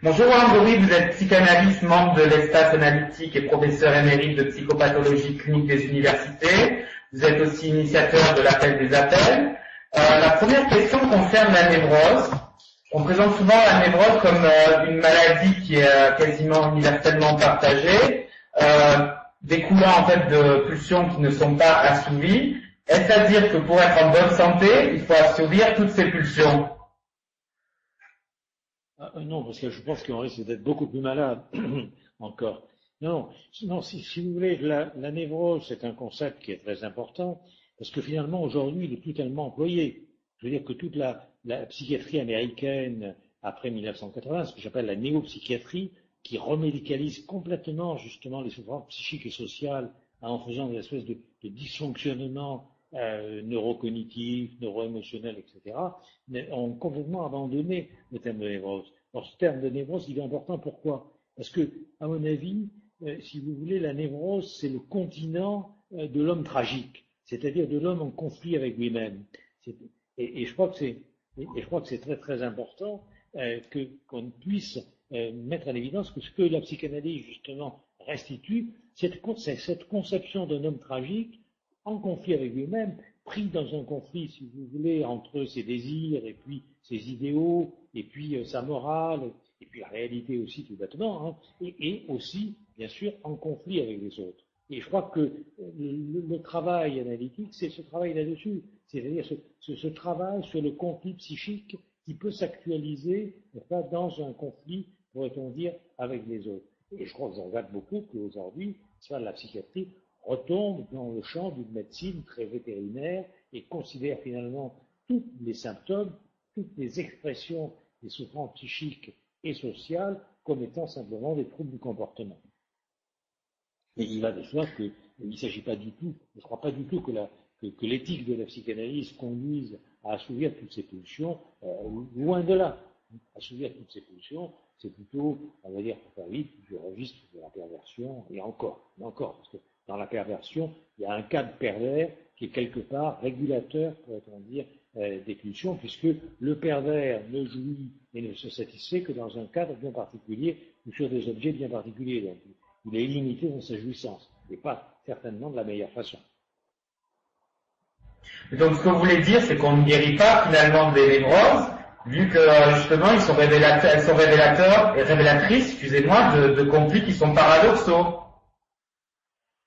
Bonjour Roland Goury, vous êtes psychanalyste, membre de l'espace analytique et professeur émérite de psychopathologie clinique des universités. Vous êtes aussi initiateur de l'appel des appels. La première question concerne la névrose. On présente souvent la névrose comme une maladie qui est quasiment universellement partagée, découlant en fait de pulsions qui ne sont pas assouvies. Est-ce à dire que pour être en bonne santé, il faut assouvir toutes ces pulsions? Non, parce que je pense qu'on risque d'être beaucoup plus malade encore. Non, si vous voulez, la névrose, c'est un concept qui est très important, parce que finalement, aujourd'hui, il est plus tellement employé. Je veux dire que toute la psychiatrie américaine, après 1980, ce que j'appelle la néopsychiatrie, qui remédicalise complètement, justement, les souffrances psychiques et sociales, en faisant des espèces de dysfonctionnements neurocognitifs, neuroémotionnels, etc., ont complètement abandonné le terme de névrose. Alors, ce terme de névrose, il est important. Pourquoi? Parce que, à mon avis, si vous voulez, la névrose, c'est le continent de l'homme tragique, c'est-à-dire de l'homme en conflit avec lui-même. Et je crois que c'est très très important qu'on puisse mettre en évidence que ce que la psychanalyse justement restitue, c'est cette conception d'un homme tragique en conflit avec lui-même, pris dans un conflit, si vous voulez, entre ses désirs et puis ses idéaux, et puis sa morale, et puis la réalité aussi tout bêtement, hein, et aussi, bien sûr, en conflit avec les autres. Et je crois que le travail analytique, c'est ce travail là-dessus, c'est-à-dire ce travail sur le conflit psychique qui peut s'actualiser dans un conflit, pourrait-on dire, avec les autres. Et je crois que je regrette beaucoup qu'aujourd'hui, la psychiatrie retombe dans le champ d'une médecine très vétérinaire et considère finalement tous les symptômes, toutes les expressions des souffrances psychiques et sociales comme étant simplement des troubles du comportement. Et il va de soi qu'il ne s'agit pas du tout, je ne crois pas du tout que l'éthique de la psychanalyse conduise à assouvir toutes ces pulsions, loin de là. Assouvir toutes ces pulsions, c'est plutôt, on va dire, pour faire vite, du registre de la perversion, et encore, parce que dans la perversion, il y a un cadre pervers qui est quelque part régulateur, pourrait-on dire, des pulsions, puisque le pervers ne jouit et ne se satisfait que dans un cadre bien particulier ou sur des objets bien particuliers. Donc, il est limité dans sa jouissance, et pas certainement de la meilleure façon. Donc ce que vous voulez dire, c'est qu'on ne guérit pas finalement des névroses, vu que justement elles sont révélateurs et révélatrices, excusez-moi, de conflits qui sont paradoxaux.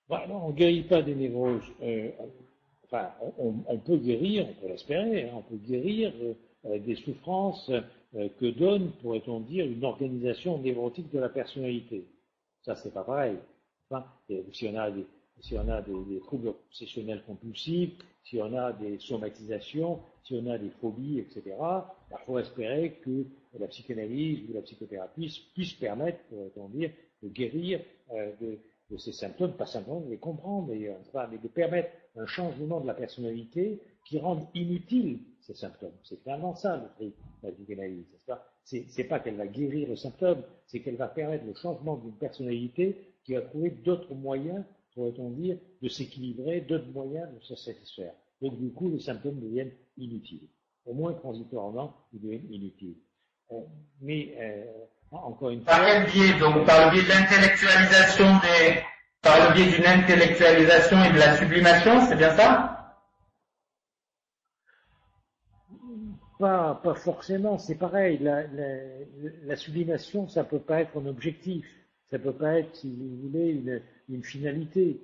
On ne guérit pas des névroses. On peut guérir, on peut l'espérer, hein, on peut guérir des souffrances que donne, pourrait-on dire, une organisation névrotique de la personnalité. Ça, c'est pas pareil. Si on a des troubles obsessionnels compulsifs, si on a des somatisations, si on a des phobies, etc., il faut espérer que la psychanalyse ou la psychothérapie puisse permettre, pourrait-on dire, de guérir de ces symptômes, pas simplement de les comprendre, mais de permettre un changement de la personnalité qui rende inutile ces symptômes. C'est finalement ça le truc de la psychanalyse. C'est pas qu'elle va guérir le symptôme, c'est qu'elle va permettre le changement d'une personnalité qui va trouver d'autres moyens, pourrait-on dire, de s'équilibrer, d'autres moyens de se satisfaire. Donc du coup, les symptômes deviennent inutiles. Au moins transitoirement, ils deviennent inutiles. Encore une fois. Par quel biais? Donc par le biais de l'intellectualisation par le biais d'une intellectualisation et de la sublimation, c'est bien ça? Pas forcément, c'est pareil. La sublimation, ça peut pas être un objectif, ça peut pas être, si vous voulez, une finalité.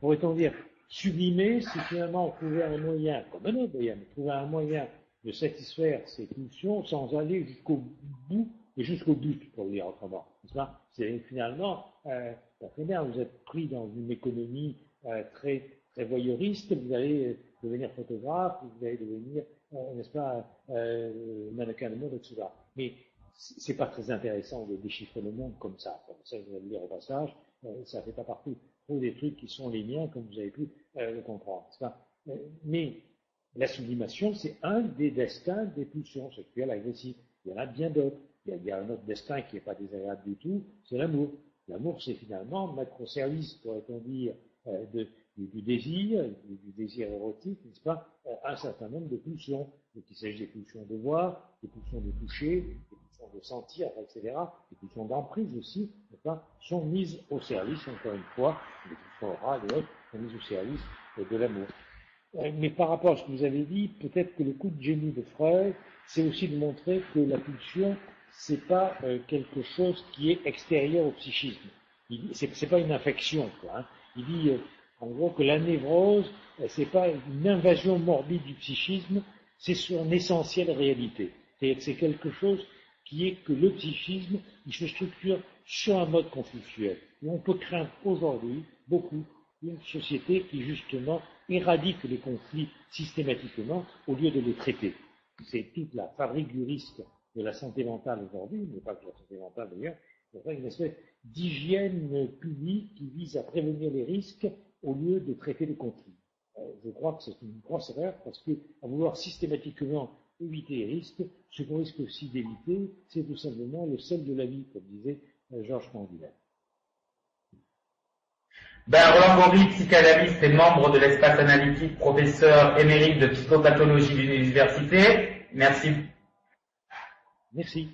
Pourrait-on dire, sublimer, c'est finalement trouver un moyen, comme un autre d'ailleurs, mais trouver un moyen de satisfaire ces pulsions sans aller jusqu'au bout et jusqu'au but, pour le dire autrement. C'est finalement, très bien, vous êtes pris dans une économie très très voyeuriste, vous allez devenir photographe, vous allez devenir, n'est-ce pas, mannequin de mode, etc. Mais c'est pas très intéressant de déchiffrer le monde comme ça. Ça, vous allez le dire au passage, ça fait pas partie des trucs qui sont les miens, comme vous avez pu le comprendre. Mais la sublimation, c'est un des destins des pulsions sexuelles agressives. Il y en a bien d'autres. Il y a un autre destin qui n'est pas désagréable du tout, c'est l'amour. L'amour, c'est finalement mettre au service, pourrait-on dire, du désir érotique, n'est-ce pas, un certain nombre de pulsions. Donc il s'agit des pulsions de voir, des pulsions de toucher, des de sentir, etc., et qui sont d'emprise aussi, enfin, sont mises au service, encore une fois, les pulsions orales et autres, sont mises au service de l'amour. Mais par rapport à ce que vous avez dit, peut-être que le coup de génie de Freud, c'est aussi de montrer que la pulsion, c'est pas quelque chose qui est extérieur au psychisme. C'est pas une infection, quoi. Hein. Il dit, en gros, que la névrose, c'est pas une invasion morbide du psychisme, c'est son essentielle réalité. C'est-à-dire que c'est quelque chose qui est que le psychisme, il se structure sur un mode conflictuel. Et on peut craindre aujourd'hui beaucoup une société qui, justement, éradique les conflits systématiquement au lieu de les traiter. C'est toute la fabrique du risque de la santé mentale aujourd'hui, mais pas que la santé mentale d'ailleurs, c'est une espèce d'hygiène publique qui vise à prévenir les risques au lieu de traiter les conflits. Je crois que c'est une grosse erreur parce que, à vouloir systématiquement éviter les risques, ce qu'on risque aussi d'éviter, c'est tout simplement le sel de la vie, comme disait Georges Candidat. Roland Gori, psychanalyste et membre de l'espace analytique, professeur émérite de psychopathologie de l'université. Merci. Merci.